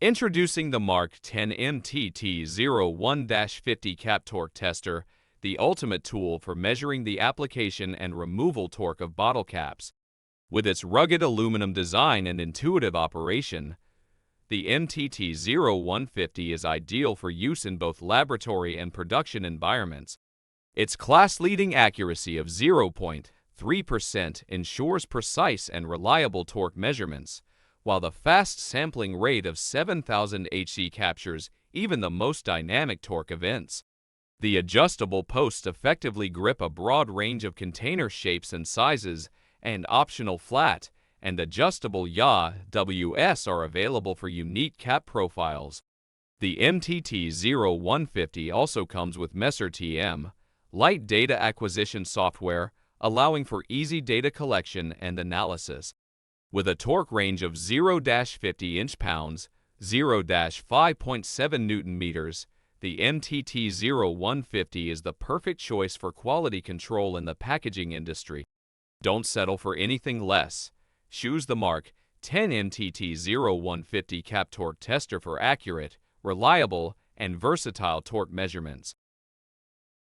Introducing the Mark-10 MTT01-50 cap torque tester, the ultimate tool for measuring the application and removal torque of bottle caps. With its rugged aluminum design and intuitive operation, the MTT01-50 is ideal for use in both laboratory and production environments. Its class-leading accuracy of 0.3% ensures precise and reliable torque measurements, while the fast sampling rate of 7,000 HC captures even the most dynamic torque events. The adjustable posts effectively grip a broad range of container shapes and sizes, and optional flat and adjustable yaw WS are available for unique cap profiles. The MTT01-50 also comes with MTT light data acquisition software, allowing for easy data collection and analysis. With a torque range of 0-50 inch-pounds, 0-5.7 Newton-meters, the MTT01-50 is the perfect choice for quality control in the packaging industry. Don't settle for anything less. Choose the Mark-10 MTT01-50 cap torque tester for accurate, reliable, and versatile torque measurements.